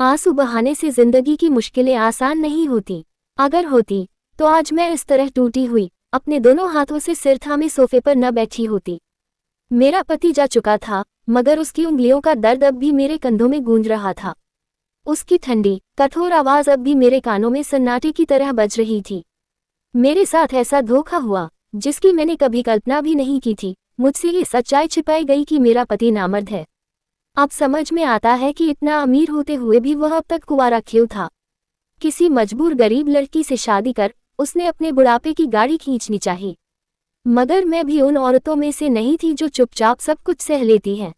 आंसू बहाने से जिंदगी की मुश्किलें आसान नहीं होती। अगर होती तो आज मैं इस तरह टूटी हुई अपने दोनों हाथों से सिर थामे सोफे पर न बैठी होती। मेरा पति जा चुका था, मगर उसकी उंगलियों का दर्द अब भी मेरे कंधों में गूंज रहा था। उसकी ठंडी कठोर आवाज अब भी मेरे कानों में सन्नाटे की तरह बज रही थी। मेरे साथ ऐसा धोखा हुआ जिसकी मैंने कभी कल्पना भी नहीं की थी। मुझसे ये सच्चाई छिपाई गई कि मेरा पति नामर्द है। अब समझ में आता है कि इतना अमीर होते हुए भी वह अब तक कुंवारा क्यों था। किसी मजबूर गरीब लड़की से शादी कर उसने अपने बुढ़ापे की गाड़ी खींचनी चाहिए, मगर मैं भी उन औरतों में से नहीं थी जो चुपचाप सब कुछ सह लेती हैं।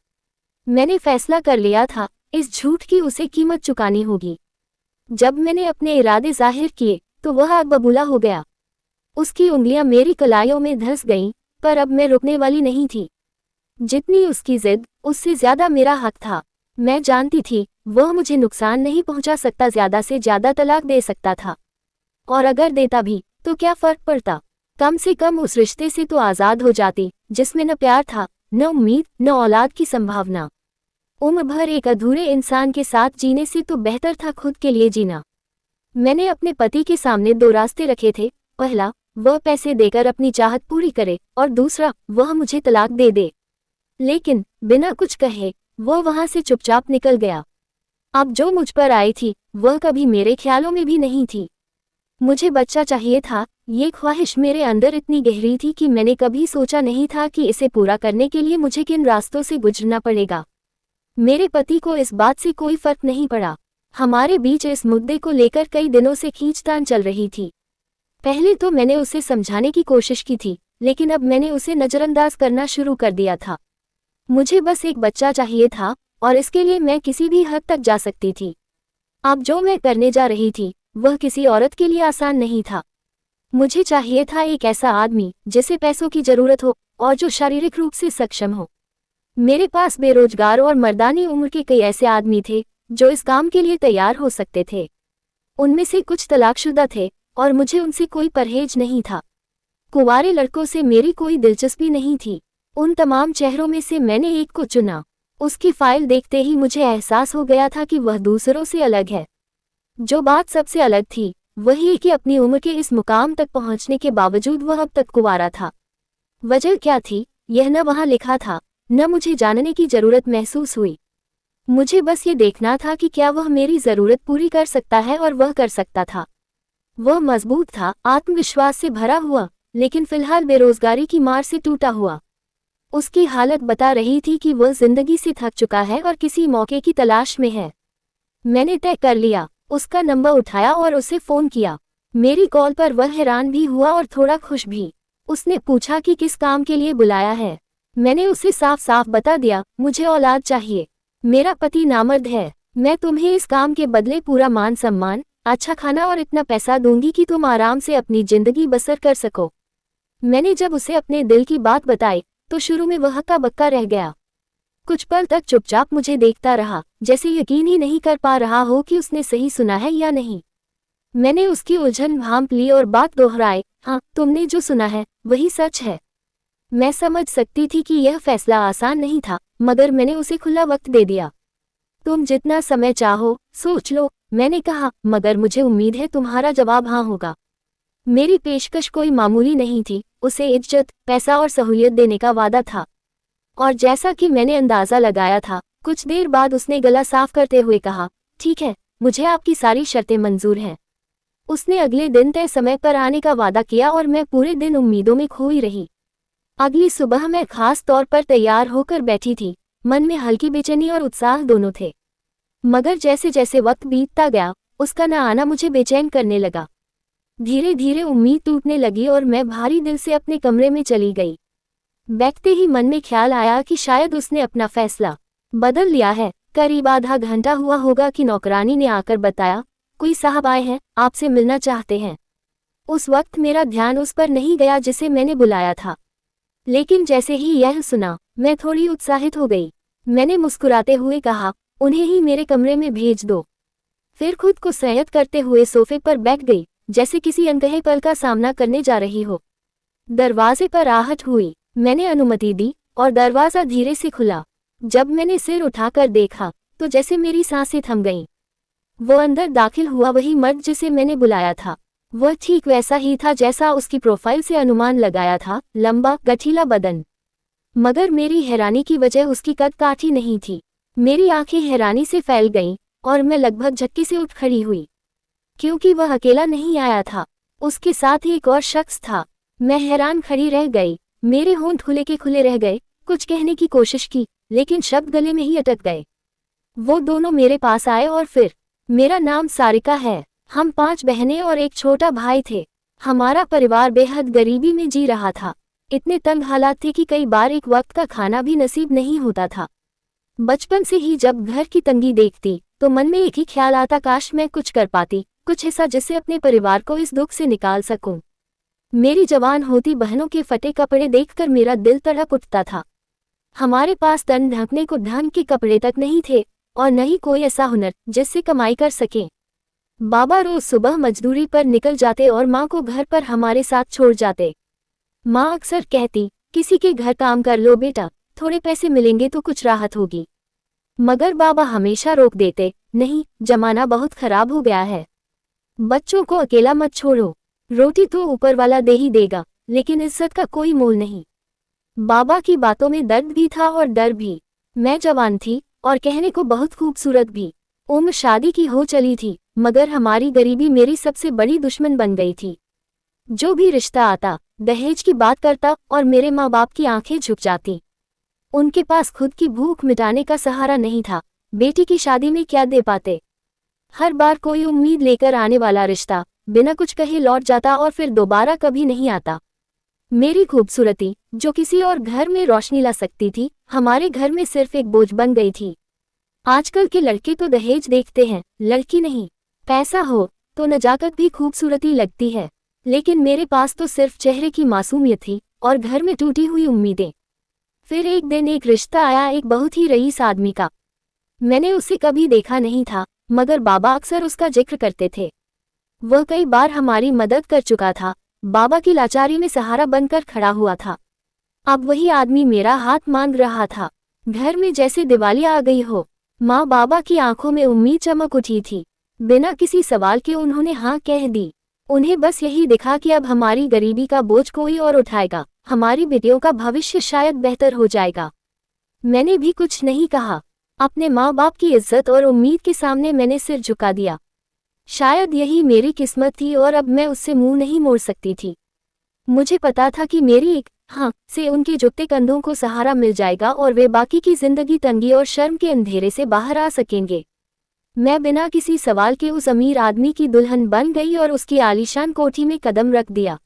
मैंने फैसला कर लिया था, इस झूठ की उसे कीमत चुकानी होगी। जब मैंने अपने इरादे जाहिर किए तो वह आग बबूला हो गया। उसकी उंगलियां मेरी कलाइयों में धंस गईं, पर अब मैं रुकने वाली नहीं थी। जितनी उसकी जिद, उससे ज्यादा मेरा हक था। मैं जानती थी वह मुझे नुकसान नहीं पहुंचा सकता, ज्यादा से ज्यादा तलाक दे सकता था, और अगर देता भी तो क्या फर्क पड़ता। कम से कम उस रिश्ते से तो आजाद हो जाती जिसमें न प्यार था, न उम्मीद, न औलाद की संभावना। उम्र भर एक अधूरे इंसान के साथ जीने से तो बेहतर था खुद के लिए जीना। मैंने अपने पति के सामने दो रास्ते रखे थे। पहला, वह पैसे देकर अपनी चाहत पूरी करे, और दूसरा, वह मुझे तलाक दे दे। लेकिन बिना कुछ कहे वह वहां से चुपचाप निकल गया। अब जो मुझ पर आई थी वह कभी मेरे ख्यालों में भी नहीं थी। मुझे बच्चा चाहिए था। ये ख्वाहिश मेरे अंदर इतनी गहरी थी कि मैंने कभी सोचा नहीं था कि इसे पूरा करने के लिए मुझे किन रास्तों से गुजरना पड़ेगा। मेरे पति को इस बात से कोई फर्क नहीं पड़ा। हमारे बीच इस मुद्दे को लेकर कई दिनों से खींचतान चल रही थी। पहले तो मैंने उसे समझाने की कोशिश की थी, लेकिन अब मैंने उसे नजरअंदाज करना शुरू कर दिया था। मुझे बस एक बच्चा चाहिए था, और इसके लिए मैं किसी भी हद तक जा सकती थी। अब जो मैं करने जा रही थी वह किसी औरत के लिए आसान नहीं था। मुझे चाहिए था एक ऐसा आदमी जिसे पैसों की जरूरत हो और जो शारीरिक रूप से सक्षम हो। मेरे पास बेरोजगार और मर्दानी उम्र के कई ऐसे आदमी थे जो इस काम के लिए तैयार हो सकते थे। उनमें से कुछ तलाकशुदा थे और मुझे उनसे कोई परहेज नहीं था। कुंवारे लड़कों से मेरी कोई दिलचस्पी नहीं थी। उन तमाम चेहरों में से मैंने एक को चुना। उसकी फाइल देखते ही मुझे एहसास हो गया था कि वह दूसरों से अलग है। जो बात सबसे अलग थी वही है कि अपनी उम्र के इस मुकाम तक पहुंचने के बावजूद वह अब तक कुंवारा था। वजह क्या थी यह न वहां लिखा था, न मुझे जानने की जरूरत महसूस हुई। मुझे बस ये देखना था कि क्या वह मेरी जरूरत पूरी कर सकता है, और वह कर सकता था। वह मजबूत था, आत्मविश्वास से भरा हुआ, लेकिन फिलहाल बेरोजगारी की मार से टूटा हुआ। उसकी हालत बता रही थी कि वह जिंदगी से थक चुका है और किसी मौके की तलाश में है। मैंने तय कर लिया, उसका नंबर उठाया और उसे फोन किया। मेरी कॉल पर वह हैरान भी हुआ और थोड़ा खुश भी। उसने पूछा कि किस काम के लिए बुलाया है। मैंने उसे साफ साफ बता दिया, मुझे औलाद चाहिए। मेरा पति नामर्द है। मैं तुम्हें इस काम के बदले पूरा मान सम्मान, अच्छा खाना और इतना पैसा दूंगी कि तुम आराम से अपनी जिंदगी बसर कर सको। मैंने जब उसे अपने दिल की बात बताई तो शुरू में वह हक्का बक्का रह गया। कुछ पल तक चुपचाप मुझे देखता रहा, जैसे यकीन ही नहीं कर पा रहा हो कि उसने सही सुना है या नहीं। मैंने उसकी उलझन भांप ली और बात दोहराई, हाँ, तुमने जो सुना है वही सच है। मैं समझ सकती थी कि यह फैसला आसान नहीं था, मगर मैंने उसे खुला वक्त दे दिया। तुम जितना समय चाहो सोच लो, मैंने कहा, मगर मुझे उम्मीद है तुम्हारा जवाब हाँ होगा। मेरी पेशकश कोई मामूली नहीं थी। उसे इज्जत, पैसा और सहूलियत देने का वादा था। और जैसा कि मैंने अंदाजा लगाया था, कुछ देर बाद उसने गला साफ करते हुए कहा, ठीक है, मुझे आपकी सारी शर्तें मंजूर हैं। उसने अगले दिन तय समय पर आने का वादा किया और मैं पूरे दिन उम्मीदों में खोई रही। अगली सुबह मैं खास तौर पर तैयार होकर बैठी थी। मन में हल्की बेचैनी और उत्साह दोनों थे। मगर जैसे जैसे वक्त बीतता गया उसका न आना मुझे बेचैन करने लगा। धीरे धीरे उम्मीद टूटने लगी और मैं भारी दिल से अपने कमरे में चली गई। बैठते ही मन में ख्याल आया कि शायद उसने अपना फैसला बदल लिया है। करीब आधा घंटा हुआ होगा कि नौकरानी ने आकर बताया, कोई साहब आए हैं, आपसे मिलना चाहते हैं। उस वक्त मेरा ध्यान उस पर नहीं गया जिसे मैंने बुलाया था, लेकिन जैसे ही यह सुना मैं थोड़ी उत्साहित हो गई। मैंने मुस्कुराते हुए कहा, उन्हें ही मेरे कमरे में भेज दो। फिर खुद को संयत करते हुए सोफे पर बैठ गई, जैसे किसी अनकहे पल का सामना करने जा रही हो। दरवाजे पर आहट हुई। मैंने अनुमति दी और दरवाजा धीरे से खुला। जब मैंने सिर उठाकर देखा तो जैसे मेरी सांसें थम गईं। वो अंदर दाखिल हुआ, वही मर्द जिसे मैंने बुलाया था। वह ठीक वैसा ही था जैसा उसकी प्रोफाइल से अनुमान लगाया था, लंबा गठीला बदन। मगर मेरी हैरानी की वजह उसकी कद काठी नहीं थी। मेरी आंखें हैरानी से फैल गईं और मैं लगभग झटके से उठ खड़ी हुई, क्योंकि वह अकेला नहीं आया था, उसके साथ एक और शख्स था। मैं हैरान खड़ी रह गई, मेरे होंठ खुले के खुले रह गए। कुछ कहने की कोशिश की, लेकिन शब्द गले में ही अटक गए। वो दोनों मेरे पास आए और फिर, मेरा नाम सारिका है। हम 5 बहनें और एक छोटा भाई थे। हमारा परिवार बेहद गरीबी में जी रहा था। इतने तंग हालात थे कि कई बार एक वक्त का खाना भी नसीब नहीं होता था। बचपन से ही जब घर की तंगी देखती तो मन में एक ही ख्याल आता, काश मैं कुछ कर पाती, कुछ ऐसा जिससे अपने परिवार को इस दुख से निकाल सकूं। मेरी जवान होती बहनों के फटे कपड़े देखकर मेरा दिल तड़प उठता था। हमारे पास तन ढकने को ढंग के कपड़े तक नहीं थे और न ही कोई ऐसा हुनर जिससे कमाई कर सके। बाबा रोज सुबह मजदूरी पर निकल जाते और माँ को घर पर हमारे साथ छोड़ जाते। माँ अक्सर कहती, किसी के घर काम कर लो बेटा, थोड़े पैसे मिलेंगे तो कुछ राहत होगी। मगर बाबा हमेशा रोक देते, नहीं, जमाना बहुत खराब हो गया है, बच्चों को अकेला मत छोड़ो, रोटी तो ऊपर वाला दे ही देगा, लेकिन इज्जत का कोई मोल नहीं। बाबा की बातों में दर्द भी था और डर भी। मैं जवान थी और कहने को बहुत खूबसूरत भी। उम्र शादी की हो चली थी, मगर हमारी गरीबी मेरी सबसे बड़ी दुश्मन बन गई थी। जो भी रिश्ता आता, दहेज की बात करता और मेरे माँ बाप की आंखें झुक जाती। उनके पास खुद की भूख मिटाने का सहारा नहीं था, बेटी की शादी में क्या दे पाते। हर बार कोई उम्मीद लेकर आने वाला रिश्ता बिना कुछ कहे लौट जाता और फिर दोबारा कभी नहीं आता। मेरी खूबसूरती, जो किसी और घर में रोशनी ला सकती थी, हमारे घर में सिर्फ एक बोझ बन गई थी। आजकल के लड़के तो दहेज देखते हैं, लड़की नहीं। पैसा हो तो नजाकत भी खूबसूरती लगती है, लेकिन मेरे पास तो सिर्फ चेहरे की मासूमियत थी और घर में टूटी हुई उम्मीदें। फिर एक दिन एक रिश्ता आया, एक बहुत ही रईस आदमी का। मैंने उसे कभी देखा नहीं था, मगर बाबा अक्सर उसका जिक्र करते थे। वह कई बार हमारी मदद कर चुका था, बाबा की लाचारी में सहारा बनकर खड़ा हुआ था। अब वही आदमी मेरा हाथ मांग रहा था। घर में जैसे दिवाली आ गई हो। माँ बाबा की आंखों में उम्मीद चमक उठी थी। बिना किसी सवाल के उन्होंने हाँ कह दी। उन्हें बस यही दिखा कि अब हमारी गरीबी का बोझ कोई और उठाएगा, हमारी बेटियों का भविष्य शायद बेहतर हो जाएगा। मैंने भी कुछ नहीं कहा। अपने माँ बाप की इज्जत और उम्मीद के सामने मैंने सिर झुका दिया। शायद यही मेरी किस्मत थी और अब मैं उससे मुंह नहीं मोड़ सकती थी। मुझे पता था कि मेरी एक हाँ से उनके झुकते कंधों को सहारा मिल जाएगा और वे बाकी की जिंदगी तंगी और शर्म के अंधेरे से बाहर आ सकेंगे। मैं बिना किसी सवाल के उस अमीर आदमी की दुल्हन बन गई और उसकी आलीशान कोठी में कदम रख दिया।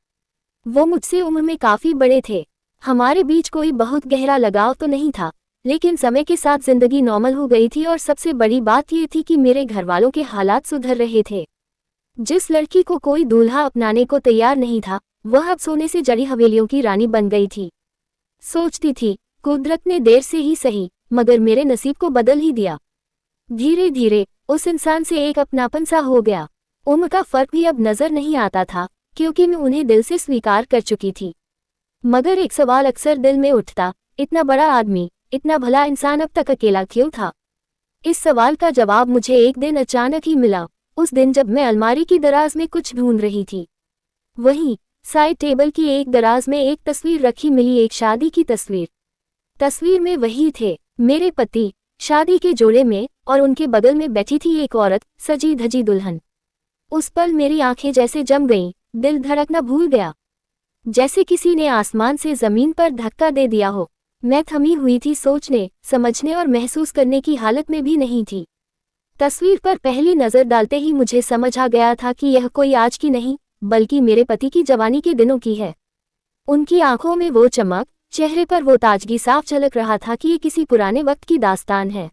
वो मुझसे उम्र में काफी बड़े थे। हमारे बीच कोई बहुत गहरा लगाव तो नहीं था, लेकिन समय के साथ जिंदगी नॉर्मल हो गई थी और सबसे बड़ी बात ये थी कि मेरे घरवालों के हालात सुधर रहे थे। जिस लड़की को कोई दूल्हा अपनाने को तैयार नहीं था, वह अब सोने से जड़ी हवेलियों की रानी बन गई थी। सोचती थी, कुदरत ने देर से ही सही, मगर मेरे नसीब को बदल ही दिया। धीरे धीरे उस इंसान से एक अपनापन सा हो गया। उम्र का फर्क भी अब नजर नहीं आता था, क्योंकि मैं उन्हें दिल से स्वीकार कर चुकी थी। मगर एक सवाल अक्सर दिल में उठता, इतना बड़ा आदमी, इतना भला इंसान अब तक अकेला क्यों था? इस सवाल का जवाब मुझे एक दिन अचानक ही मिला। उस दिन जब मैं अलमारी की दराज में कुछ ढूंढ रही थी, वहीं साइड टेबल की एक दराज में एक तस्वीर रखी मिली, एक शादी की तस्वीर। तस्वीर में वही थे, मेरे पति शादी के जोड़े में, और उनके बगल में बैठी थी एक औरत, सजी धजी दुल्हन। उस पल मेरी आंखें जैसे जम गईं, दिल धड़कना भूल गया, जैसे किसी ने आसमान से जमीन पर धक्का दे दिया हो। मैं थमी हुई थी, सोचने, समझने और महसूस करने की हालत में भी नहीं थी। तस्वीर पर पहली नजर डालते ही मुझे समझ आ गया था कि यह कोई आज की नहीं, बल्कि मेरे पति की जवानी के दिनों की है। उनकी आंखों में वो चमक, चेहरे पर वो ताजगी साफ झलक रहा था कि ये किसी पुराने वक्त की दास्तान है।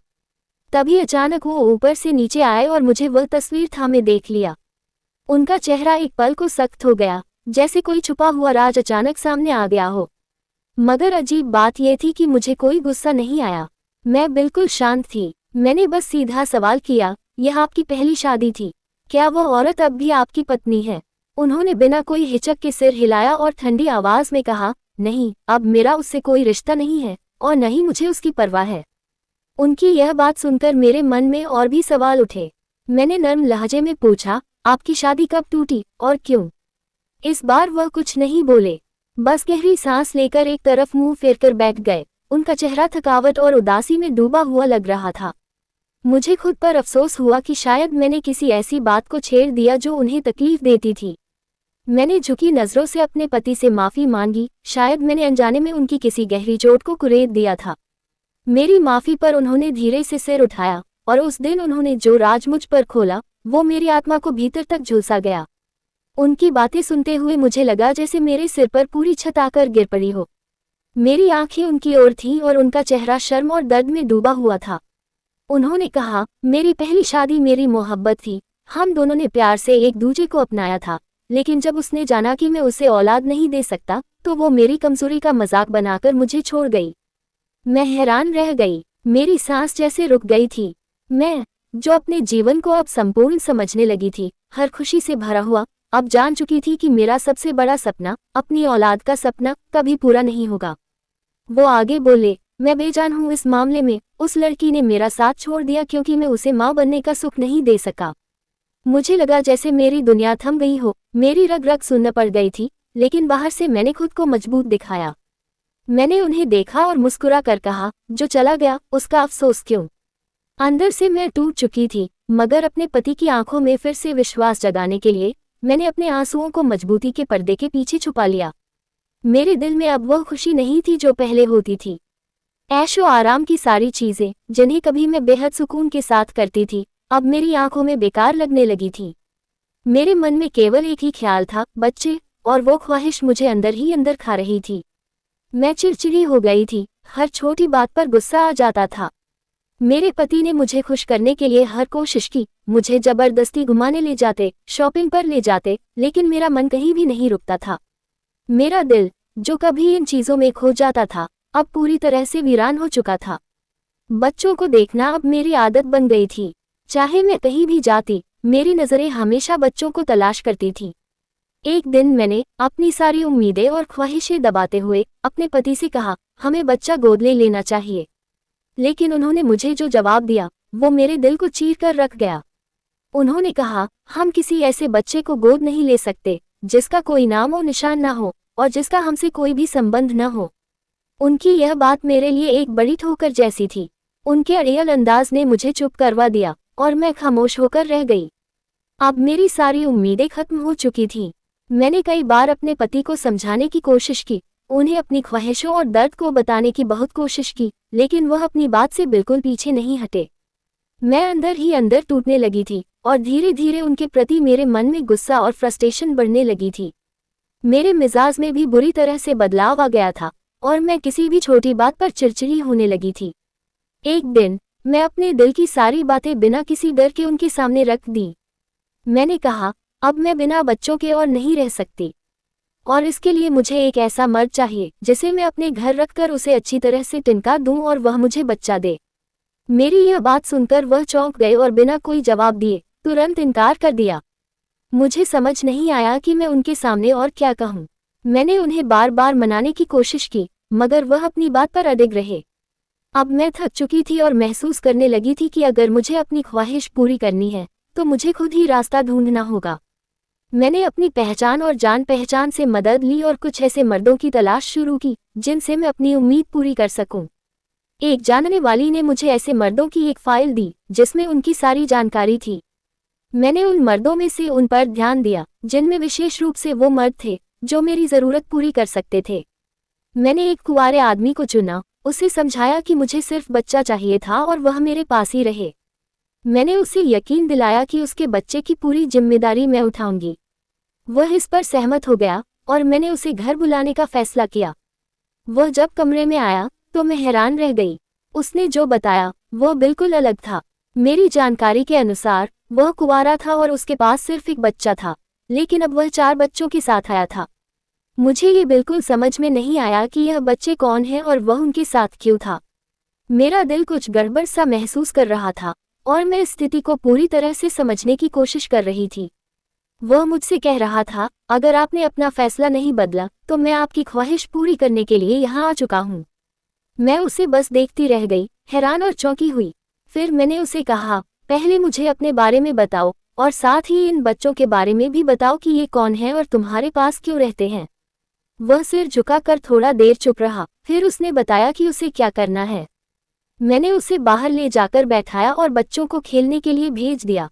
तभी अचानक वो ऊपर से नीचे आए और मुझे वह तस्वीर थामे देख लिया। उनका चेहरा एक पल को सख्त हो गया, जैसे कोई छुपा हुआ राज अचानक सामने आ गया हो। मगर अजीब बात यह थी कि मुझे कोई गुस्सा नहीं आया। मैं बिल्कुल शांत थी। मैंने बस सीधा सवाल किया, यह आपकी पहली शादी थी? क्या वह औरत अब भी आपकी पत्नी है? उन्होंने बिना कोई हिचक के सिर हिलाया और ठंडी आवाज में कहा, नहीं, अब मेरा उससे कोई रिश्ता नहीं है और न ही मुझे उसकी परवाह है। उनकी यह बात सुनकर मेरे मन में और भी सवाल उठे। मैंने नर्म लहजे में पूछा, आपकी शादी कब टूटी और क्यों? इस बार वह कुछ नहीं बोले, बस गहरी सांस लेकर एक तरफ मुंह फेरकर बैठ गए। उनका चेहरा थकावट और उदासी में डूबा हुआ लग रहा था। मुझे खुद पर अफसोस हुआ कि शायद मैंने किसी ऐसी बात को छेड़ दिया जो उन्हें तकलीफ देती थी। मैंने झुकी नजरों से अपने पति से माफी मांगी, शायद मैंने अनजाने में उनकी किसी गहरी चोट को कुरेद दिया था। मेरी माफी पर उन्होंने धीरे से सिर उठाया और उस दिन उन्होंने जो राज मुझ पर खोला वो मेरी आत्मा को भीतर तक झुलसा गया। उनकी बातें सुनते हुए मुझे लगा जैसे मेरे सिर पर पूरी छत आकर गिर पड़ी हो। मेरी आंखें उनकी ओर थीं और उनका चेहरा शर्म और दर्द में डूबा हुआ था। उन्होंने कहा, मेरी पहली शादी मेरी मोहब्बत थी, हम दोनों ने प्यार से एक दूसरे को अपनाया था, लेकिन जब उसने जाना कि मैं उसे औलाद नहीं दे सकता तो वो मेरी कमजोरी का मजाक बनाकर मुझे छोड़ गई। मैं हैरान रह गई, मेरी सांस जैसे रुक गई थी। मैं, जो अपने जीवन को अब संपूर्ण समझने लगी थी, हर खुशी से भरा हुआ, अब जान चुकी थी कि मेरा सबसे बड़ा सपना, अपनी औलाद का सपना, कभी पूरा नहीं होगा। वो आगे बोले, मैं बेजान हूँ इस मामले में। उस लड़की ने मेरा साथ छोड़ दिया क्योंकि मैं उसे माँ बनने का सुख नहीं दे सका। मुझे लगा जैसे मेरी दुनिया थम गई हो, मेरी रग रग सुन्न पड़ गई थी, लेकिन बाहर से मैंने खुद को मजबूत दिखाया। मैंने उन्हें देखा और मुस्कुरा कर कहा, जो चला गया उसका अफसोस क्यों? अंदर से मैं टूट चुकी थी, मगर अपने पति की आंखों में फिर से विश्वास जगाने के लिए मैंने अपने आंसुओं को मजबूती के पर्दे के पीछे छुपा लिया। मेरे दिल में अब वह खुशी नहीं थी जो पहले होती थी। ऐशो आराम की सारी चीजें जिन्हें कभी मैं बेहद सुकून के साथ करती थी, अब मेरी आंखों में बेकार लगने लगी थी। मेरे मन में केवल एक ही ख्याल था, बच्चे, और वो ख्वाहिश मुझे अंदर ही अंदर खा रही थी। मैं चिड़चिड़ी हो गई थी, हर छोटी बात पर गुस्सा आ जाता था। मेरे पति ने मुझे खुश करने के लिए हर कोशिश की, मुझे जबरदस्ती घुमाने ले जाते, शॉपिंग पर ले जाते, लेकिन मेरा मन कहीं भी नहीं रुकता था। मेरा दिल, जो कभी इन चीजों में खो जाता था, अब पूरी तरह से वीरान हो चुका था। बच्चों को देखना अब मेरी आदत बन गई थी। चाहे मैं कहीं भी जाती, मेरी नजरें हमेशा बच्चों को तलाश करती थी। एक दिन मैंने अपनी सारी उम्मीदें और ख्वाहिशें दबाते हुए अपने पति से कहा, हमें बच्चा गोद ले लेना चाहिए। लेकिन उन्होंने मुझे जो जवाब दिया वो मेरे दिल को चीर कर रख गया। उन्होंने कहा, हम किसी ऐसे बच्चे को गोद नहीं ले सकते जिसका कोई नाम और निशान न हो और जिसका हमसे कोई भी संबंध न हो। उनकी यह बात मेरे लिए एक बड़ी ठोकर जैसी थी। उनके अड़ियल अंदाज ने मुझे चुप करवा दिया और मैं खामोश होकर रह गई। अब मेरी सारी उम्मीदें खत्म हो चुकी थीं। मैंने कई बार अपने पति को समझाने की कोशिश की, उन्हें अपनी ख्वाहिशों और दर्द को बताने की बहुत कोशिश की, लेकिन वह अपनी बात से बिल्कुल पीछे नहीं हटे। मैं अंदर ही अंदर टूटने लगी थी और धीरे धीरे उनके प्रति मेरे मन में गुस्सा और फ्रस्ट्रेशन बढ़ने लगी थी। मेरे मिजाज में भी बुरी तरह से बदलाव आ गया था और मैं किसी भी छोटी बात पर चिड़चिड़ी होने लगी थी। एक दिन मैं अपने दिल की सारी बातें बिना किसी डर के उनके सामने रख दी। मैंने कहा, अब मैं बिना बच्चों के और नहीं रह सकती, और इसके लिए मुझे एक ऐसा मर्द चाहिए जिसे मैं अपने घर रखकर उसे अच्छी तरह से टिनका दूं और वह मुझे बच्चा दे। मेरी यह बात सुनकर वह चौंक गए और बिना कोई जवाब दिए तुरंत इनकार कर दिया। मुझे समझ नहीं आया कि मैं उनके सामने और क्या कहूँ। मैंने उन्हें बार बार मनाने की कोशिश की, मगर वह अपनी बात पर अडिग रहे। अब मैं थक चुकी थी और महसूस करने लगी थी कि अगर मुझे अपनी ख्वाहिश पूरी करनी है तो मुझे खुद ही रास्ता ढूंढना होगा। मैंने अपनी पहचान और जान पहचान से मदद ली और कुछ ऐसे मर्दों की तलाश शुरू की जिनसे मैं अपनी उम्मीद पूरी कर सकूं। एक जानने वाली ने मुझे ऐसे मर्दों की एक फाइल दी जिसमें उनकी सारी जानकारी थी। मैंने उन मर्दों में से उन पर ध्यान दिया जिनमें विशेष रूप से वो मर्द थे जो मेरी जरूरत पूरी कर सकते थे। मैंने एक कुंवारे आदमी को चुना, उसे समझाया कि मुझे सिर्फ बच्चा चाहिए था और वह मेरे पास ही रहे। मैंने उसे यकीन दिलाया कि उसके बच्चे की पूरी जिम्मेदारी मैं उठाऊंगी। वह इस पर सहमत हो गया और मैंने उसे घर बुलाने का फैसला किया। वह जब कमरे में आया तो मैं हैरान रह गई। उसने जो बताया वह बिल्कुल अलग था। मेरी जानकारी के अनुसार वह कुंवारा था और उसके पास सिर्फ एक बच्चा था, लेकिन अब वह 4 बच्चों के साथ आया था। मुझे ये बिल्कुल समझ में नहीं आया कि यह बच्चे कौन हैं और वह उनके साथ क्यों था। मेरा दिल कुछ गड़बड़ सा महसूस कर रहा था और मैं स्थिति को पूरी तरह से समझने की कोशिश कर रही थी। वह मुझसे कह रहा था, अगर आपने अपना फैसला नहीं बदला तो मैं आपकी ख्वाहिश पूरी करने के लिए यहाँ आ चुका हूँ। मैं उसे बस देखती रह गई, हैरान और चौंकी हुई। फिर मैंने उसे कहा, पहले मुझे अपने बारे में बताओ और साथ ही इन बच्चों के बारे में भी बताओ कि ये कौन है और तुम्हारे पास क्यों रहते हैं। वह सिर झुकाकर थोड़ा देर चुप रहा, फिर उसने बताया कि उसे क्या करना है। मैंने उसे बाहर ले जाकर बैठाया और बच्चों को खेलने के लिए भेज दिया।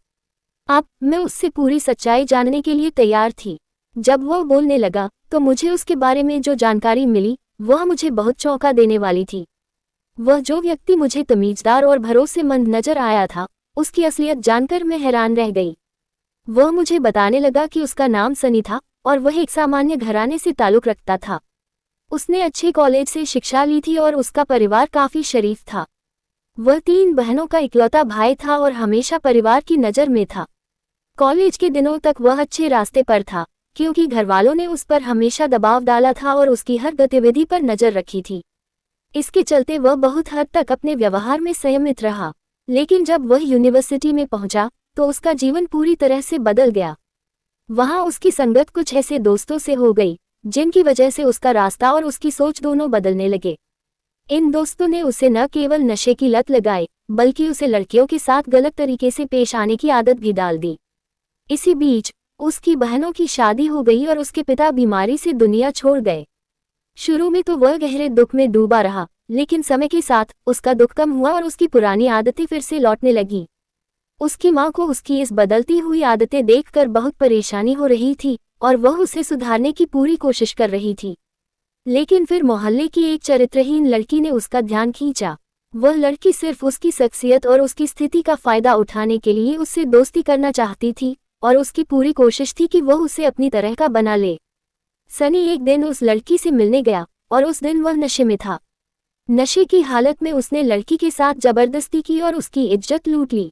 अब मैं उससे पूरी सच्चाई जानने के लिए तैयार थी। जब वह बोलने लगा तो मुझे उसके बारे में जो जानकारी मिली वह मुझे बहुत चौंका देने वाली थी। वह जो व्यक्ति मुझे तमीज़दार और भरोसेमंद नजर आया था, उसकी असलियत जानकर मैं हैरान रह गई। वह मुझे बताने लगा कि उसका नाम सनी था और वह एक सामान्य घराने से ताल्लुक़ रखता था। उसने अच्छे कॉलेज से शिक्षा ली थी और उसका परिवार काफ़ी शरीफ था। वह 3 बहनों का इकलौता भाई था और हमेशा परिवार की नज़र में था। कॉलेज के दिनों तक वह अच्छे रास्ते पर था, क्योंकि घरवालों ने उस पर हमेशा दबाव डाला था और उसकी हर गतिविधि पर नज़र रखी थी। इसके चलते वह बहुत हद तक अपने व्यवहार में संयमित रहा। लेकिन जब वह यूनिवर्सिटी में पहुंचा तो उसका जीवन पूरी तरह से बदल गया। वहां उसकी संगत कुछ ऐसे दोस्तों से हो गई जिनकी वजह से उसका रास्ता और उसकी सोच दोनों बदलने लगे। इन दोस्तों ने उसे न केवल नशे की लत लगाई, बल्कि उसे लड़कियों के साथ गलत तरीके से पेश आने की आदत भी डाल दी। इसी बीच उसकी बहनों की शादी हो गई और उसके पिता बीमारी से दुनिया छोड़ गए। शुरू में तो वह गहरे दुख में डूबा रहा, लेकिन समय के साथ उसका दुख कम हुआ और उसकी पुरानी आदतें फिर से लौटने लगीं। उसकी माँ को उसकी इस बदलती हुई आदतें देखकर बहुत परेशानी हो रही थी और वह उसे सुधारने की पूरी कोशिश कर रही थी। लेकिन फिर मोहल्ले की एक चरित्रहीन लड़की ने उसका ध्यान खींचा। वह लड़की सिर्फ उसकी शख्सियत और उसकी स्थिति का फायदा उठाने के लिए उससे दोस्ती करना चाहती थी और उसकी पूरी कोशिश थी कि वह उसे अपनी तरह का बना ले। सनी एक दिन उस लड़की से मिलने गया और उस दिन वह नशे में था। नशे की हालत में उसने लड़की के साथ जबरदस्ती की और उसकी इज्जत लूट ली।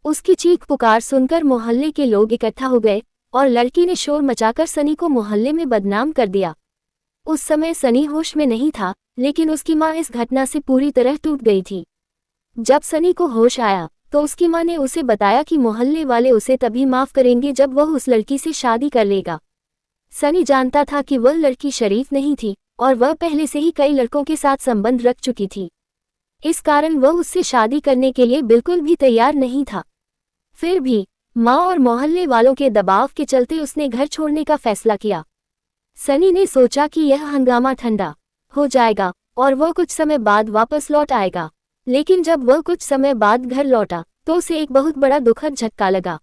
उसकी चीख पुकार सुनकर मोहल्ले के लोग इकट्ठा हो गए और लड़की ने शोर मचाकर सनी को मोहल्ले में बदनाम कर दिया। उस समय सनी होश में नहीं था, लेकिन उसकी माँ इस घटना से पूरी तरह टूट गई थी। जब सनी को होश आया तो उसकी माँ ने उसे बताया कि मोहल्ले वाले उसे तभी माफ करेंगे जब वह उस लड़की से शादी कर लेगा। सनी जानता था कि वह लड़की शरीफ नहीं थी और वह पहले से ही कई लड़कों के साथ संबंध रख चुकी थी। इस कारण वह उससे शादी करने के लिए बिल्कुल भी तैयार नहीं था। फिर भी माँ और मोहल्ले वालों के दबाव के चलते उसने घर छोड़ने का फैसला किया। सनी ने सोचा कि यह हंगामा ठंडा हो जाएगा और वह कुछ समय बाद वापस लौट आएगा। लेकिन जब वह कुछ समय बाद घर लौटा तो उसे एक बहुत बड़ा दुखद झटका लगा।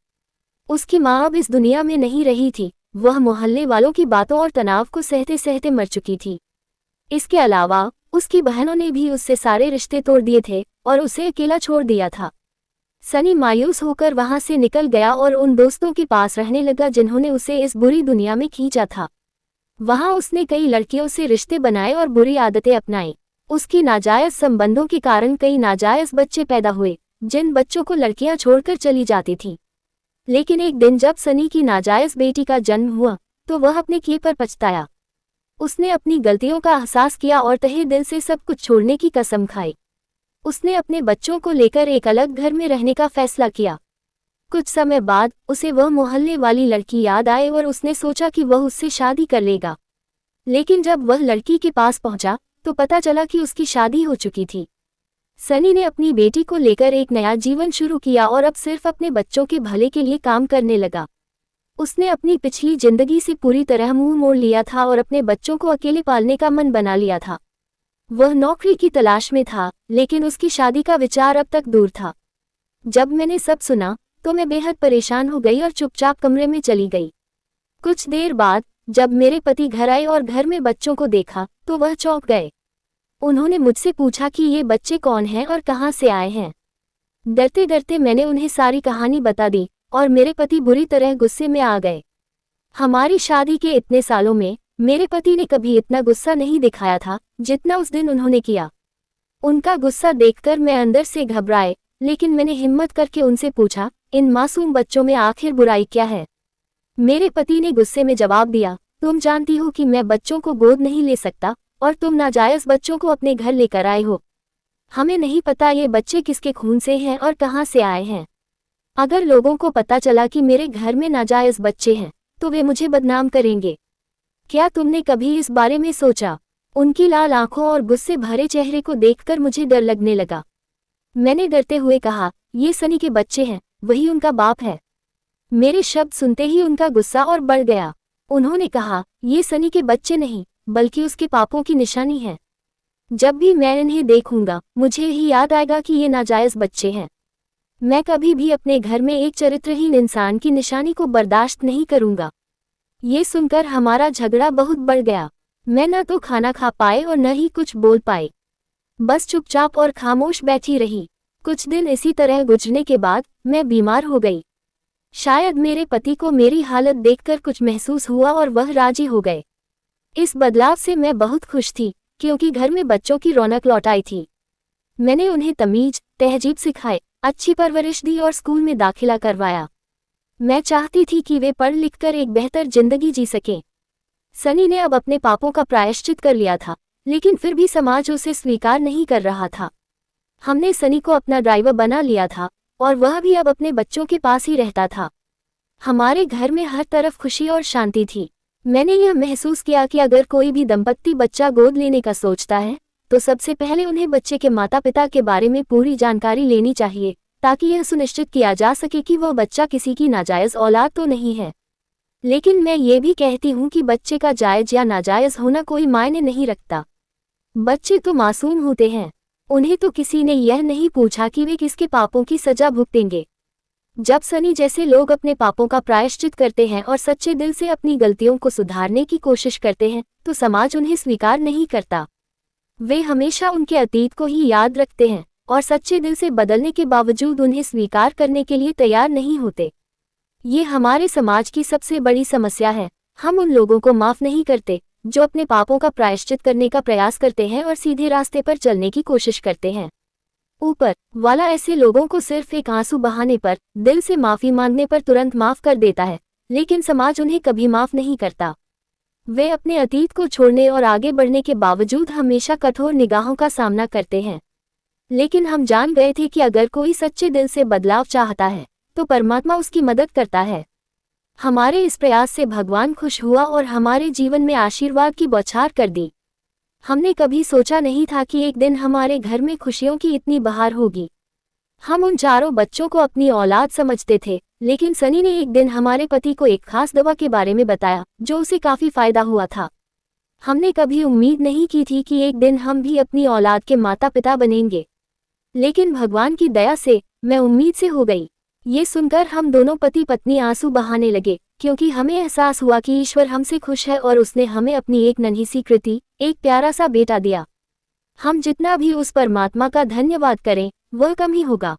उसकी माँ अब इस दुनिया में नहीं रही थी। वह मोहल्ले वालों की बातों और तनाव को सहते सहते मर चुकी थी। इसके अलावा उसकी बहनों ने भी उससे सारे रिश्ते तोड़ दिए थे और उसे अकेला छोड़ दिया था। सनी मायूस होकर वहां से निकल गया और उन दोस्तों के पास रहने लगा जिन्होंने उसे इस बुरी दुनिया में खींचा था। वहां उसने कई लड़कियों से रिश्ते बनाए और बुरी आदतें अपनाई। उसकी नाजायज संबंधों के कारण कई नाजायज बच्चे पैदा हुए, जिन बच्चों को लड़कियां छोड़कर चली जाती थीं। लेकिन एक दिन जब सनी की नाजायज बेटी का जन्म हुआ तो वह अपने किए पर पछताया। उसने अपनी गलतियों का एहसास किया और तहे दिल से सब कुछ छोड़ने की कसम खाई। उसने अपने बच्चों को लेकर एक अलग घर में रहने का फैसला किया। कुछ समय बाद उसे वह मोहल्ले वाली लड़की याद आई और उसने सोचा कि वह उससे शादी कर लेगा। लेकिन जब वह लड़की के पास पहुंचा तो पता चला कि उसकी शादी हो चुकी थी। सनी ने अपनी बेटी को लेकर एक नया जीवन शुरू किया और अब सिर्फ अपने बच्चों के भले के लिए काम करने लगा। उसने अपनी पिछली जिंदगी से पूरी तरह मुंह मोड़ लिया था और अपने बच्चों को अकेले पालने का मन बना लिया था। वह नौकरी की तलाश में था, लेकिन उसकी शादी का विचार अब तक दूर था। जब मैंने सब सुना तो मैं बेहद परेशान हो गई और चुपचाप कमरे में चली गई। कुछ देर बाद जब मेरे पति घर आए और घर में बच्चों को देखा तो वह चौंक गए। उन्होंने मुझसे पूछा कि ये बच्चे कौन हैं और कहाँ से आए हैं। डरते डरते मैंने उन्हें सारी कहानी बता दी और मेरे पति बुरी तरह गुस्से में आ गए। हमारी शादी के इतने सालों में मेरे पति ने कभी इतना गुस्सा नहीं दिखाया था जितना उस दिन उन्होंने किया। उनका गुस्सा देखकर मैं अंदर से घबराए, लेकिन मैंने हिम्मत करके उनसे पूछा, इन मासूम बच्चों में आखिर बुराई क्या है। मेरे पति ने गुस्से में जवाब दिया, तुम जानती हो कि मैं बच्चों को गोद नहीं ले सकता और तुम नाजायज बच्चों को अपने घर लेकर आए हो। हमें नहीं पता ये बच्चे किसके खून से हैं और कहाँ से आए हैं। अगर लोगों को पता चला कि मेरे घर में नाजायज बच्चे हैं तो वे मुझे बदनाम करेंगे। क्या तुमने कभी इस बारे में सोचा? उनकी लाल आंखों और गुस्से भरे चेहरे को देखकर मुझे डर लगने लगा। मैंने डरते हुए कहा, ये सनी के बच्चे हैं, वही उनका बाप है। मेरे शब्द सुनते ही उनका गुस्सा और बढ़ गया। उन्होंने कहा, ये सनी के बच्चे नहीं, बल्कि उसके पापों की निशानी है। जब भी मैं इन्हें देखूंगा, मुझे ही याद आएगा कि ये नाजायज बच्चे हैं। मैं कभी भी अपने घर में एक चरित्रहीन इंसान की निशानी को बर्दाश्त नहीं करूंगा। ये सुनकर हमारा झगड़ा बहुत बढ़ गया। मैं न तो खाना खा पाए और न ही कुछ बोल पाए, बस चुपचाप और खामोश बैठी रही। कुछ दिन इसी तरह गुजरने के बाद मैं बीमार हो गई। शायद मेरे पति को मेरी हालत देखकर कुछ महसूस हुआ और वह राजी हो गए। इस बदलाव से मैं बहुत खुश थी, क्योंकि घर में बच्चों की रौनक लौट आई थी। मैंने उन्हें तमीज, तहजीब सिखाए, अच्छी परवरिश दी और स्कूल में दाखिला करवाया। मैं चाहती थी कि वे पढ़ लिखकर एक बेहतर जिंदगी जी सकें। सनी ने अब अपने पापों का प्रायश्चित कर लिया था, लेकिन फिर भी समाज उसे स्वीकार नहीं कर रहा था। हमने सनी को अपना ड्राइवर बना लिया था और वह भी अब अपने बच्चों के पास ही रहता था। हमारे घर में हर तरफ खुशी और शांति थी। मैंने यह महसूस किया कि अगर कोई भी दंपत्ति बच्चा गोद लेने का सोचता है, तो सबसे पहले उन्हें बच्चे के माता पिता के बारे में पूरी जानकारी लेनी चाहिए, ताकि यह सुनिश्चित किया जा सके कि वह बच्चा किसी की नाजायज औलाद तो नहीं है। लेकिन मैं ये भी कहती हूँ कि बच्चे का जायज या नाजायज होना कोई मायने नहीं रखता। बच्चे तो मासूम होते हैं, उन्हें तो किसी ने यह नहीं पूछा कि वे किसके पापों की सजा भुगतेंगे। जब सनी जैसे लोग अपने पापों का प्रायश्चित करते हैं और सच्चे दिल से अपनी गलतियों को सुधारने की कोशिश करते हैं, तो समाज उन्हें स्वीकार नहीं करता। वे हमेशा उनके अतीत को ही याद रखते हैं और सच्चे दिल से बदलने के बावजूद उन्हें स्वीकार करने के लिए तैयार नहीं होते। ये हमारे समाज की सबसे बड़ी समस्या है। हम उन लोगों को माफ नहीं करते जो अपने पापों का प्रायश्चित करने का प्रयास करते हैं और सीधे रास्ते पर चलने की कोशिश करते हैं। ऊपर वाला ऐसे लोगों को सिर्फ एक आंसू बहाने पर, दिल से माफी मांगने पर तुरंत माफ कर देता है, लेकिन समाज उन्हें कभी माफ नहीं करता। वे अपने अतीत को छोड़ने और आगे बढ़ने के बावजूद हमेशा कठोर निगाहों का सामना करते हैं। लेकिन हम जान गए थे कि अगर कोई सच्चे दिल से बदलाव चाहता है, तो परमात्मा उसकी मदद करता है। हमारे इस प्रयास से भगवान खुश हुआ और हमारे जीवन में आशीर्वाद की बौछार कर दी। हमने कभी सोचा नहीं था कि एक दिन हमारे घर में खुशियों की इतनी बहार होगी। हम उन चारों बच्चों को अपनी औलाद समझते थे, लेकिन सनी ने एक दिन हमारे पति को एक खास दवा के बारे में बताया, जो उसे काफी फायदा हुआ था। हमने कभी उम्मीद नहीं की थी कि एक दिन हम भी अपनी औलाद के माता पिता बनेंगे, लेकिन भगवान की दया से मैं उम्मीद से हो गई। ये सुनकर हम दोनों पति पत्नी आंसू बहाने लगे, क्योंकि हमें एहसास हुआ कि ईश्वर हमसे खुश है और उसने हमें अपनी एक नन्ही सी कृति, एक प्यारा सा बेटा दिया। हम जितना भी उस परमात्मा का धन्यवाद करें, वह कम ही होगा।